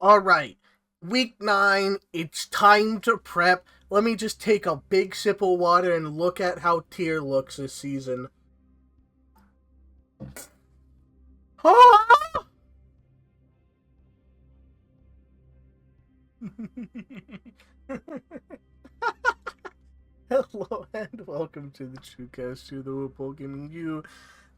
Alright, week 9, it's time to prep. Let me just take a big sip of water and look at how Tier looks this season. Ah! Hello and welcome to the Chucast, to the Whipple giving you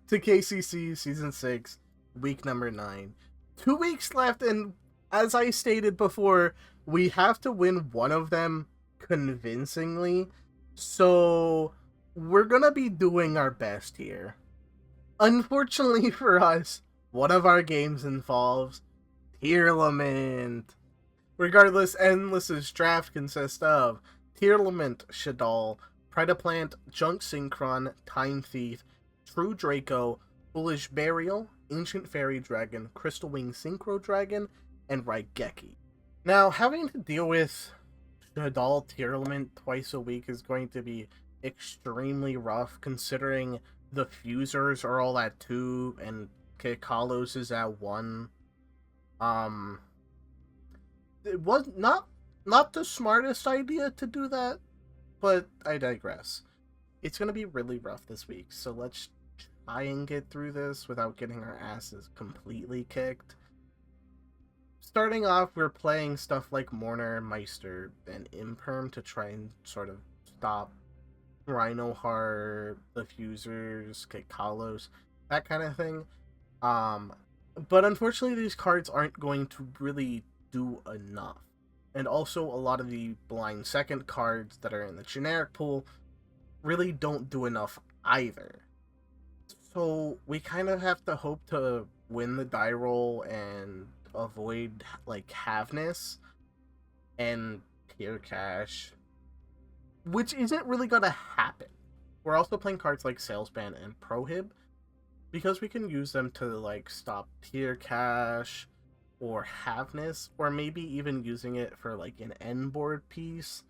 to KCC Season 6, week number 9. 2 weeks left, and as I stated before, we have to win one of them convincingly, so we're gonna be doing our best here. Unfortunately for us, one of our games involves Tearlament. Regardless, Endless's draft consists of Tearlament, Shaddoll, Predaplant, Junk Synchron, Time Thief, True Draco, Foolish Burial, Ancient Fairy Dragon, Crystal Wing Synchro Dragon, and Raigeki. Now, having to deal with Shaddoll Tearlament twice a week is going to be extremely rough, considering the fusers are all at 2 and Kekalos is at 1. It was not the smartest idea to do that, but I digress. It's going to be really rough this week, so let's try and get through this without getting our asses completely kicked. Starting off, we're playing stuff like Mourner, Meister, and Imperm to try and sort of stop Rhinoheart, the Fusers, Kekalos, that kind of thing. But unfortunately, these cards aren't going to really do enough. And also, a lot of the blind second cards that are in the generic pool really don't do enough either. So we kind of have to hope to win the die roll and avoid like Havness and Tier Cash, which isn't really gonna happen. We're also playing cards like Salesman and Prohib because we can use them to like stop Tier Cash or Havness, or maybe even using it for like an end board piece.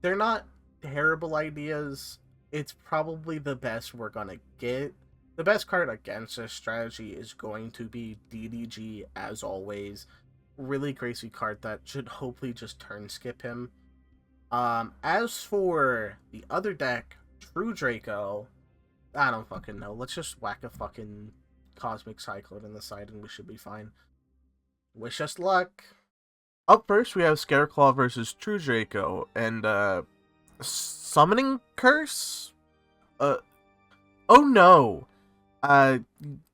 They're not terrible ideas. It's probably the best we're gonna get. The best card against this strategy is going to be DDG, as always. Really crazy card that should hopefully just turn skip him. As for the other deck, True Draco, I don't fucking know. Let's just whack a fucking Cosmic Cyclone in the side and we should be fine. Wish us luck. Up first, we have Scareclaw versus True Draco, and, Summoning Curse? Oh no!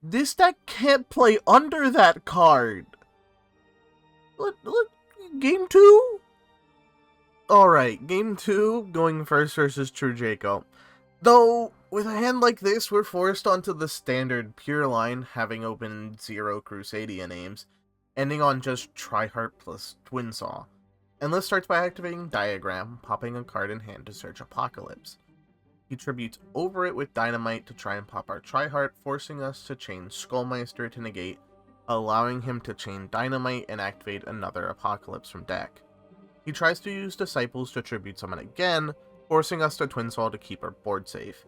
This deck can't play under that card! Game 2? Alright, game 2, going first versus True Draco. Though, with a hand like this, we're forced onto the standard pure line, having opened 0 Crusadia names, ending on just Tryheart plus Twin Saw. Endless starts by activating Diagram, popping a card in hand to search Apocalypse. He tributes over it with Dynamite to try and pop our Tryheart, forcing us to chain Skullmeister to negate, allowing him to chain Dynamite and activate another Apocalypse from deck. He tries to use Disciples to tribute summon again, forcing us to Twin Saw to keep our board safe.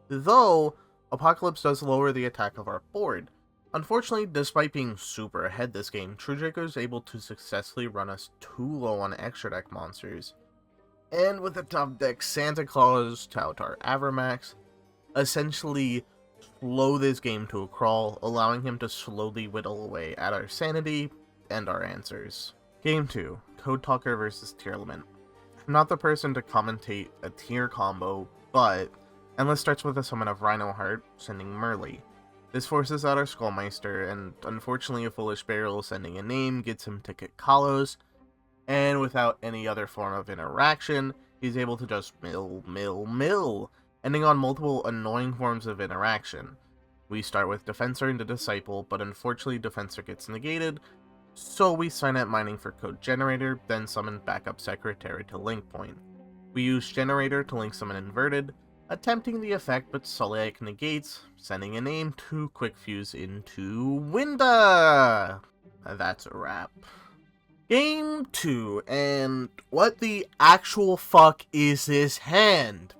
Though, Apocalypse does lower the attack of our board. Unfortunately, despite being super ahead this game, True Draco is able to successfully run us too low on extra deck monsters. And with the top deck Santa Claus to out our Avermax, essentially slow this game to a crawl, allowing him to slowly whittle away at our sanity and our answers. Game 2, Code Talker vs Tearlament. I'm not the person to commentate a tier combo, but Endless starts with a summon of Rhinoheart, sending Merly. This forces out our Skullmeister, and unfortunately a Foolish Burial sending a name gets him to Kekalos, and without any other form of interaction, he's able to just mill, ending on multiple annoying forms of interaction. We start with Defensor into Disciple, but unfortunately Defensor gets negated, so we sign up mining for Code Generator, then summon Backup Secretary to Link Point. We use Generator to link summon Inverted, attempting the effect but Sulliak negates, sending a name to Quick Fuse into Winda! That's a wrap. Game 2, and what the actual fuck is this hand?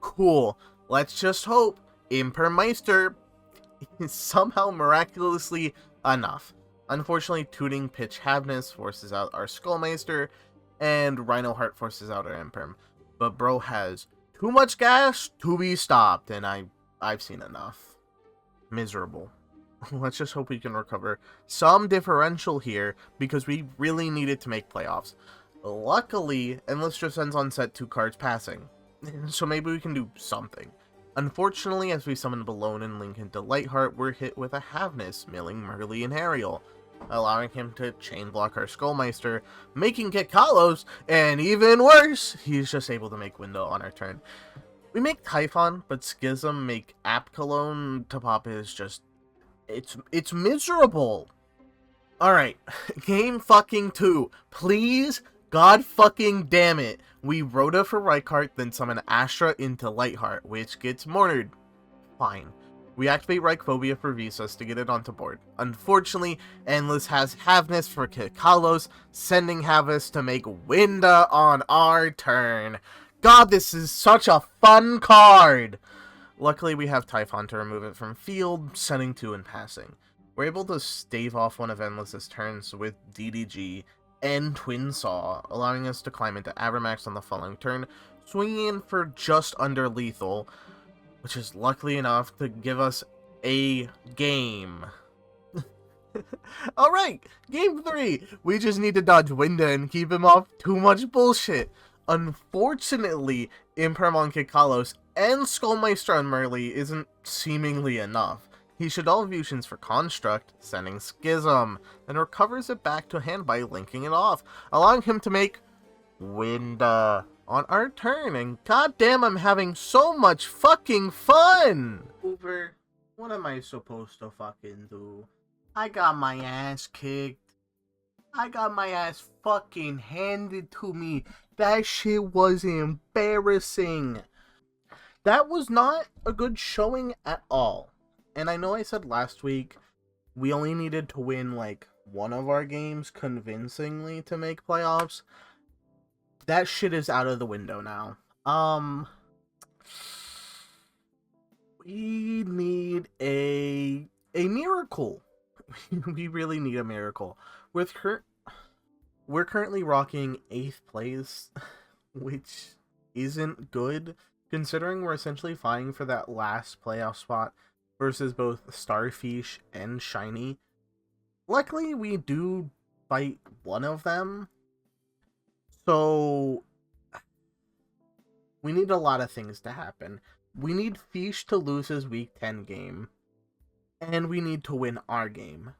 Cool, let's just hope Impermeister is somehow miraculously enough. Unfortunately, Tooting Pitch Havness forces out our Skullmeister, and Rhino Heart forces out our Imperm. But bro has too much gas to be stopped, and I've seen enough. Miserable. Let's just hope we can recover some differential here, because we really needed to make playoffs. Luckily, Endless just ends on set 2 cards passing, so maybe we can do something. Unfortunately, as we summon Balone and link into Lightheart, we're hit with a Havness, milling Merly and Ariel, allowing him to chain block our Skullmeister, making Kikalos, and even worse, he's just able to make Window on our turn. We make Typhon, but Schism make Apcalone to pop is just... It's miserable. Alright, game fucking 2. Please, god fucking damn it. We Rhoda for Reichart, then summon Astra into Lightheart, which gets mortared. Fine. We activate Reichphobia for Visas to get it onto board. Unfortunately, Endless has Havness for Kikalos, sending Havness to make Winda on our turn. God, this is such a fun card! Luckily, we have Typhon to remove it from field, sending 2 and passing. We're able to stave off one of Endless's turns with DDG and Twin Saw, allowing us to climb into Abramax on the following turn, swinging in for just under lethal, which is luckily enough to give us a game. Alright, game 3! We just need to dodge Winda and keep him off too much bullshit. Unfortunately, Imperm on Kikalos and Skullmeister on Merly isn't seemingly enough. He Shaddoll Fusions for Construct, sending Schism, then recovers it back to hand by linking it off, allowing him to make Winda on our turn, and goddamn, I'm having so much fucking fun! Hoover, what am I supposed to fucking do? I got my ass kicked. I got my ass fucking handed to me. That shit was embarrassing. That was not a good showing at all. And I know I said last week we only needed to win like one of our games convincingly to make playoffs. That shit is out of the window now. We need a miracle. We really need a miracle. We're currently rocking 8th place, which isn't good, considering we're essentially fighting for that last playoff spot versus both Starfish and Shiny. Luckily, we do fight one of them, so we need a lot of things to happen. We need Fish to lose his Week 10 game, and we need to win our game.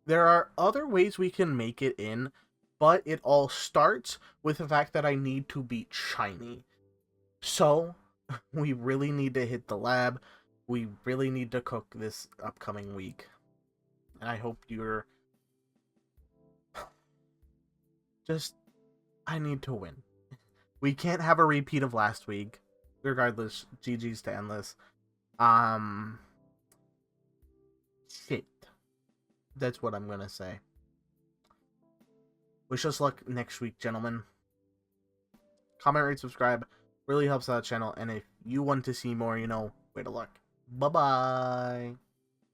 There are other ways we can make it in, but it all starts with the fact that I need to beat Shiny. So, we really need to hit the lab. We really need to cook this upcoming week. And I hope you're... I need to win. We can't have a repeat of last week. Regardless, GG's to Endless. Shit. That's what I'm gonna say. Wish us luck next week, gentlemen. Comment, rate, subscribe. Really helps out the channel. And if you want to see more, you know where to look. Bye-bye.